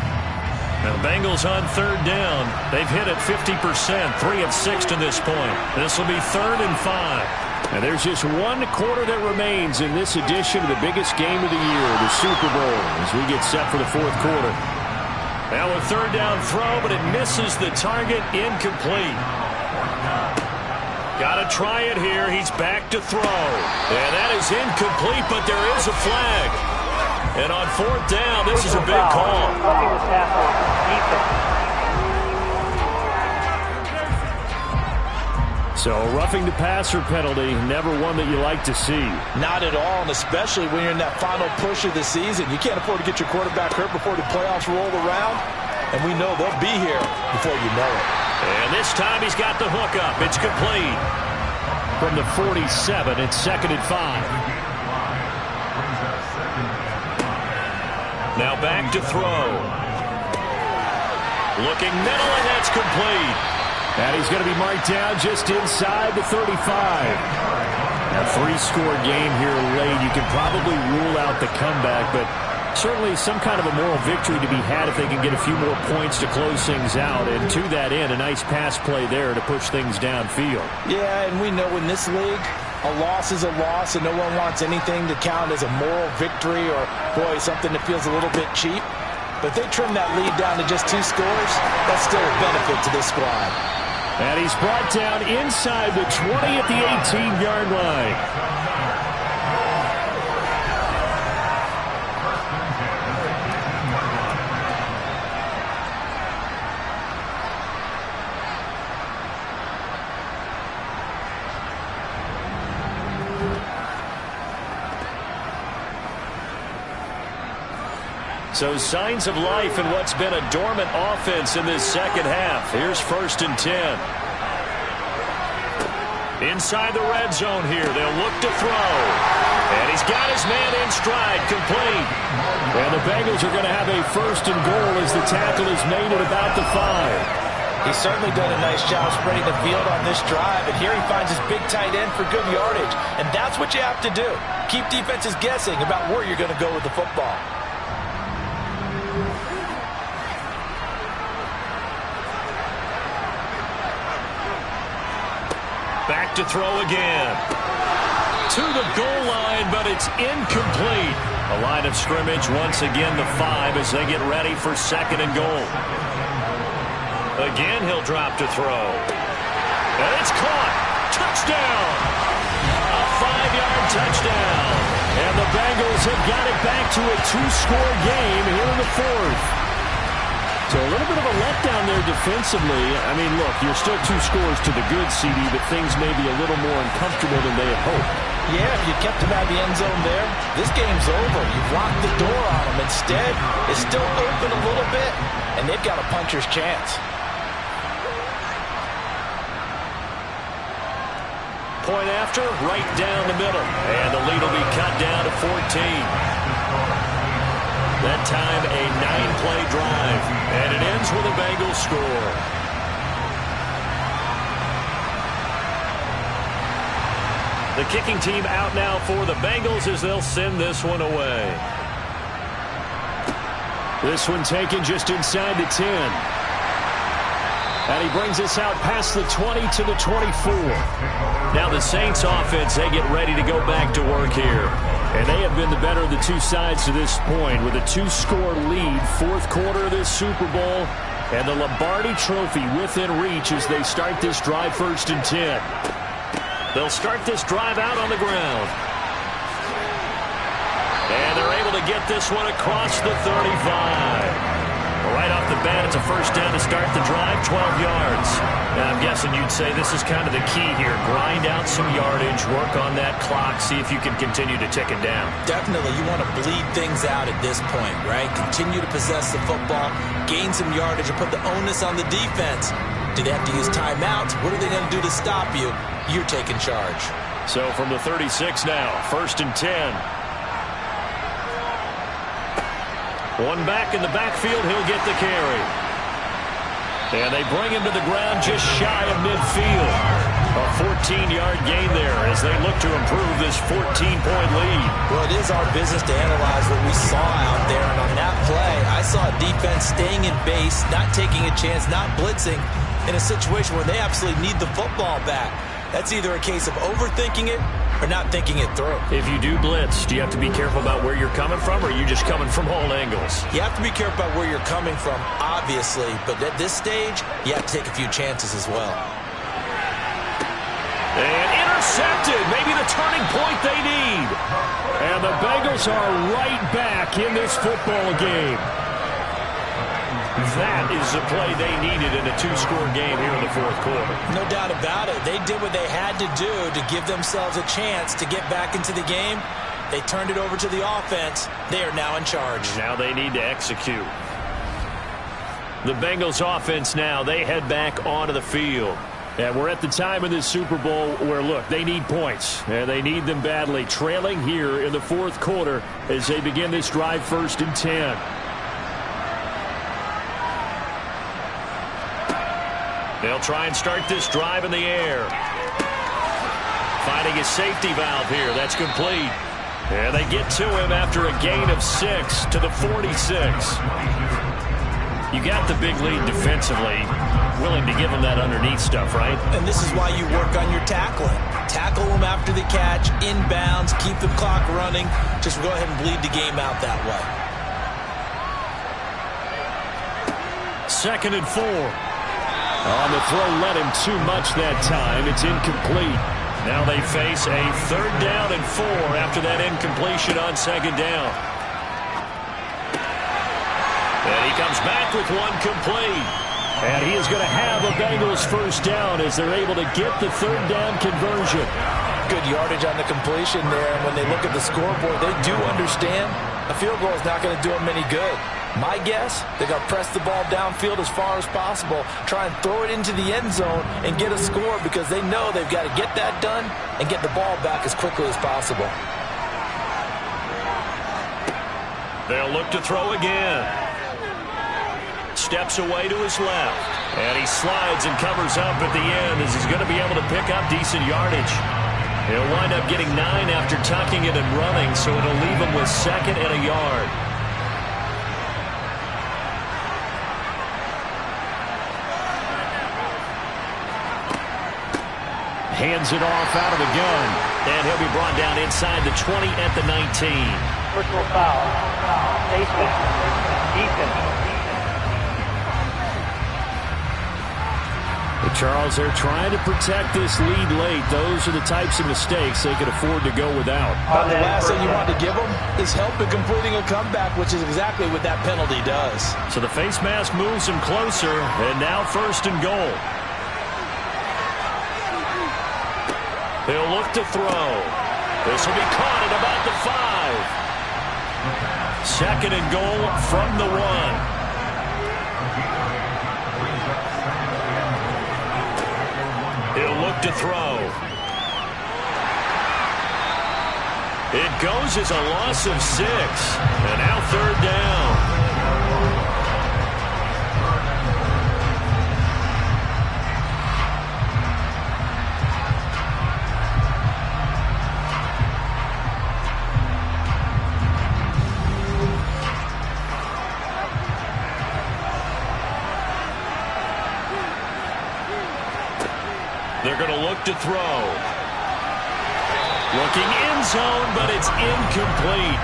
Now, the Bengals on 3rd down. They've hit it 50%, 3 of 6 to this point. This will be 3rd and 5. And there's just 1 quarter that remains in this edition of the biggest game of the year, the Super Bowl, as we get set for the 4th quarter. Now a 3rd down throw, but it misses the target, incomplete. Got to try it here. He's back to throw. And that is incomplete, but there is a flag. And on 4th down, this is a big call. So roughing the passer penalty, never one that you like to see. Not at all, and especially when you're in that final push of the season. You can't afford to get your quarterback hurt before the playoffs roll around. And we know they'll be here before you know it. And this time he's got the hook up. It's complete. From the 47, it's 2nd and 5. Now back to throw. Looking middle, and that's complete. And he's going to be marked down just inside the 35. A 3-score game here late. You can probably rule out the comeback, but certainly some kind of a moral victory to be had if they can get a few more points to close things out. And to that end, a nice pass play there to push things downfield. Yeah, and we know in this league, a loss is a loss, and no one wants anything to count as a moral victory or, boy, something that feels a little bit cheap. But if they trim that lead down to just 2 scores, that's still a benefit to this squad. And he's brought down inside the 20 at the 18-yard line. So signs of life in what's been a dormant offense in this second half. Here's 1st and 10. Inside the red zone here. They'll look to throw. And he's got his man in stride, complete. And the Bengals are going to have a 1st and goal as the tackle is made at about the 5. He's certainly done a nice job spreading the field on this drive, and here he finds his big tight end for good yardage. And that's what you have to do. Keep defenses guessing about where you're going to go with the football. Back to throw again. To the goal line, but it's incomplete. A line of scrimmage once again the 5 as they get ready for 2nd and goal. Again, he'll drop to throw. And it's caught. Touchdown. A 5-yard touchdown. And the Bengals have got it back to a 2-score game here in the fourth. So a little bit of a letdown there defensively. I mean, look, you're still 2 scores to the good, CD, but things may be a little more uncomfortable than they had hoped. Yeah, if you kept him out of the end zone there, this game's over. You've locked the door on him. Instead, it's still open a little bit, and they've got a puncher's chance. Point after, right down the middle. And the lead will be cut down to 14. That time, a 9-play drive. And it ends with a Bengals score. The kicking team out now for the Bengals as they'll send this one away. This one taken just inside the 10. And he brings us out past the 20 to the 24. Now the Saints offense, they get ready to go back to work here. And they have been the better of the two sides to this point with a 2-score lead, fourth quarter of this Super Bowl, and the Lombardi Trophy within reach as they start this drive 1st and 10. They'll start this drive out on the ground. And they're able to get this one across the 35. Right off the bat, it's a first down to start the drive, 12 yards. Now, I'm guessing you'd say this is kind of the key here. Grind out some yardage, work on that clock, see if you can continue to tick it down. Definitely, you want to bleed things out at this point, right? Continue to possess the football, gain some yardage, and put the onus on the defense. Do they have to use timeouts? What are they going to do to stop you? You're taking charge. So from the 36 now, 1st and 10. One back in the backfield, he'll get the carry. And they bring him to the ground just shy of midfield. A 14-yard gain there as they look to improve this 14-point lead. Well, it is our business to analyze what we saw out there. And on that play, I saw a defense staying in base, not taking a chance, not blitzing in a situation where they absolutely need the football back. That's either a case of overthinking it or not thinking it through. If you do blitz, do you have to be careful about where you're coming from, or are you just coming from all angles? You have to be careful about where you're coming from, obviously, but at this stage, you have to take a few chances as well. And intercepted, maybe the turning point they need. And the Bengals are right back in this football game. That is the play they needed in a 2-score game here in the fourth quarter. No doubt about it. They did what they had to do to give themselves a chance to get back into the game. They turned it over to the offense. They are now in charge. Now they need to execute. The Bengals offense now, they head back onto the field. And we're at the time in this Super Bowl where, look, they need points. And they need them badly. Trailing here in the fourth quarter as they begin this drive 1st and 10. They'll try and start this drive in the air. Finding his safety valve here. That's complete. And they get to him after a gain of 6 to the 46. You got the big lead defensively. Willing to give him that underneath stuff, right? And this is why you work on your tackling. Tackle them after the catch, inbounds, keep the clock running. Just go ahead and bleed the game out that way. 2nd and 4. On the throw, led him too much that time. It's incomplete. Now they face a 3rd down and 4 after that incompletion on 2nd down. And he comes back with one complete. And he is going to have a Bengals 1st down as they're able to get the 3rd down conversion. Good yardage on the completion there. And when they look at the scoreboard, they do understand a field goal is not going to do them any good. My guess, they're going to press the ball downfield as far as possible, try and throw it into the end zone and get a score because they know they've got to get that done and get the ball back as quickly as possible. They'll look to throw again. Steps away to his left. And he slides and covers up at the end as he's going to be able to pick up decent yardage. He'll wind up getting 9 after tucking it and running, so it'll leave him with 2nd and a yard. Hands it off out of the gun. And he'll be brought down inside the 20 at the 19. Personal foul. Defense. Well, Charles, they're trying to protect this lead late. Those are the types of mistakes they could afford to go without. The last thing you want to give them is help in completing a comeback, which is exactly what that penalty does. So the face mask moves him closer, and now 1st and goal. He'll look to throw. This will be caught at about the 5. 2nd and goal from the 1. He'll look to throw. It goes as a loss of 6. And now 3rd down. They're going to look to throw. Looking end zone, but it's incomplete.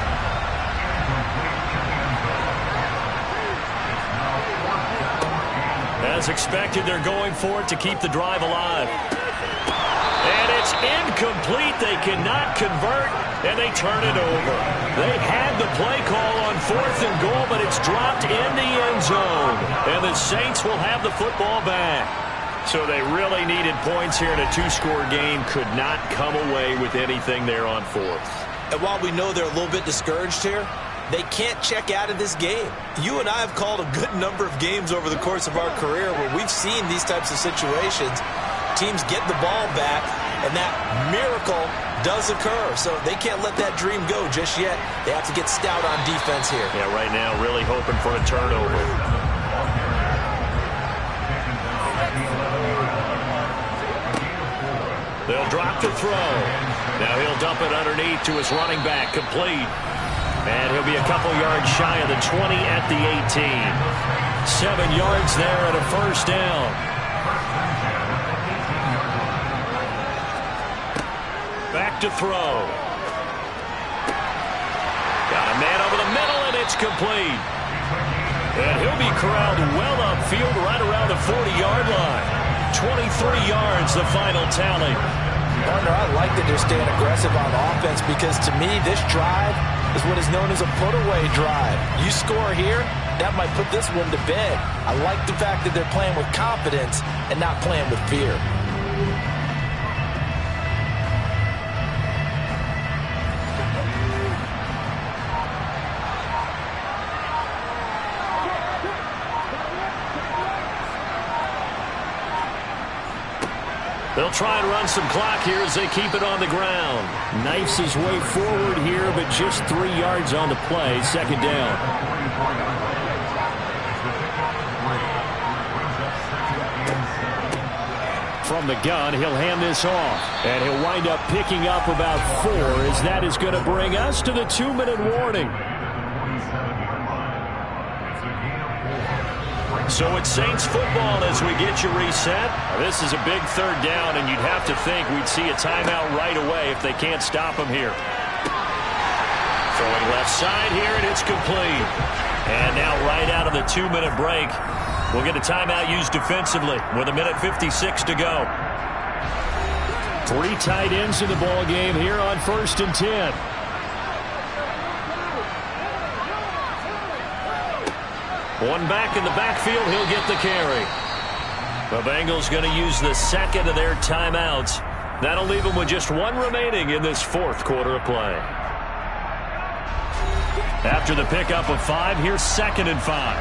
As expected, they're going for it to keep the drive alive. And it's incomplete. They cannot convert, and they turn it over. They had the play call on 4th and goal, but it's dropped in the end zone. And the Saints will have the football back. So they really needed points here in a 2-score game. Could not come away with anything there on 4th. And while we know they're a little bit discouraged here, they can't check out of this game. You and I have called a good number of games over the course of our career where we've seen these types of situations. Teams get the ball back, and that miracle does occur. So they can't let that dream go just yet. They have to get stout on defense here. Yeah, right now really hoping for a turnover. They'll drop to throw. Now he'll dump it underneath to his running back, complete. And he'll be a couple yards shy of the 20 at the 18. 7 yards there and a 1st down. Back to throw. Got a man over the middle, and it's complete. And he'll be corralled well upfield right around the 40-yard line. 23 yards, the final tally. Partner, I like that they're staying aggressive on offense because, to me, this drive is what is known as a put-away drive. You score here, that might put this one to bed. I like the fact that they're playing with confidence and not playing with fear. They'll try and run some clock here as they keep it on the ground. Knifes his way forward here, but just 3 yards on the play. 2nd down. From the gun, he'll hand this off. And he'll wind up picking up about 4, as that is going to bring us to the 2-minute warning. So it's Saints football as we get you reset. This is a big 3rd down, and you'd have to think we'd see a timeout right away if they can't stop him here. Throwing left side here, and it's complete. And now right out of the 2-minute break, we'll get a timeout used defensively with 1:56 to go. 3 tight ends in the ball game here on 1st and 10. One back in the backfield, he'll get the carry. The Bengals going to use the 2nd of their timeouts. That'll leave them with just 1 remaining in this 4th quarter of play. After the pickup of 5, here's 2nd and 5.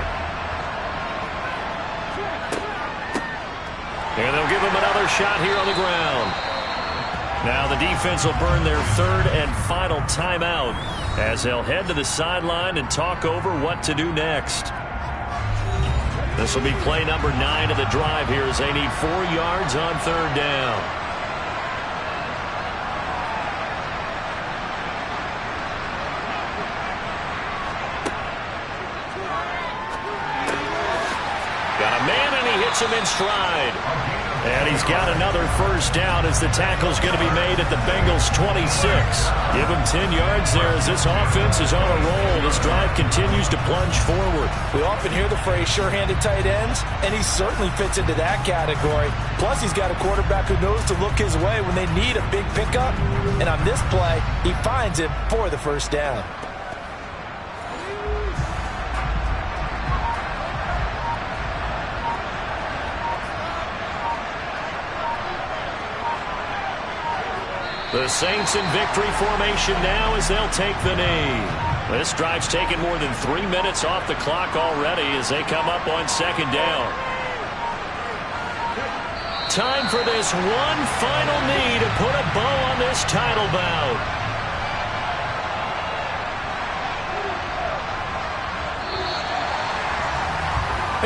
And they'll give him another shot here on the ground. Now the defense will burn their 3rd and final timeout as they'll head to the sideline and talk over what to do next. This will be play number 9 of the drive here as they need 4 yards on 3rd down. Got a man, and he hits him in stride. And he's got another first down as the tackle's going to be made at the Bengals' 26. Give him 10 yards there as this offense is on a roll. This drive continues to plunge forward. We often hear the phrase sure-handed tight ends, and he certainly fits into that category. Plus, he's got a quarterback who knows to look his way when they need a big pickup. And on this play, he finds it for the first down. The Saints in victory formation now as they'll take the knee. This drive's taken more than 3 minutes off the clock already as they come up on second down. Time for this one final knee to put a bow on this title bout.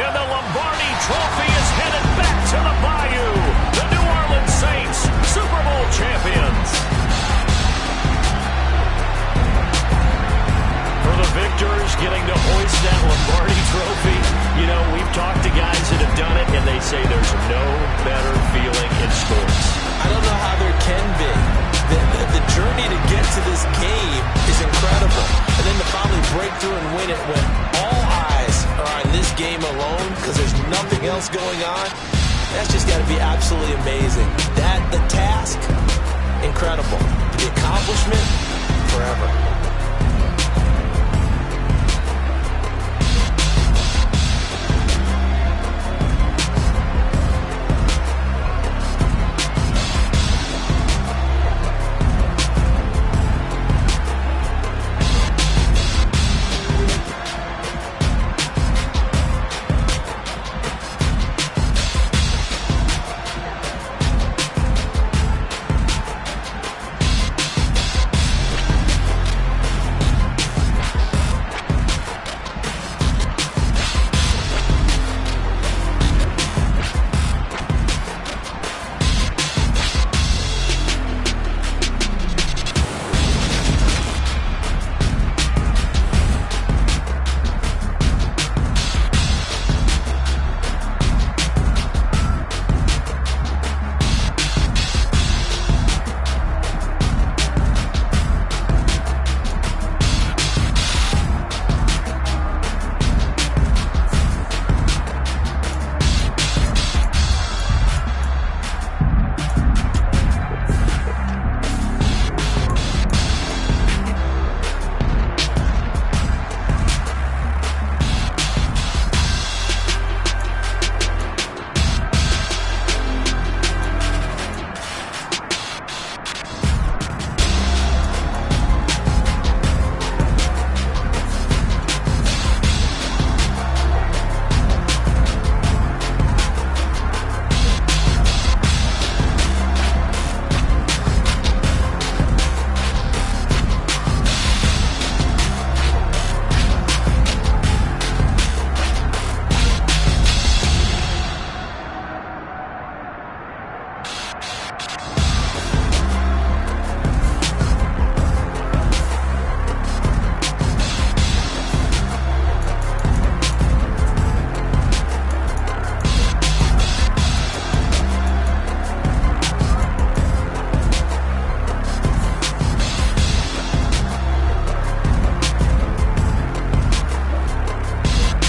And the Lombardi Trophy is headed back to the Bayou. The New Orleans Saints, Super Bowl champions. For the victors, getting to hoist that Lombardi Trophy. You know, we've talked to guys that have done it, and they say there's no better feeling in sports. I don't know how there can be. The journey to get to this game is incredible. And then to finally break through and win it when all eyes are on this game alone because there's nothing else going on, that's just got to be absolutely amazing. The task, incredible. The accomplishment, forever.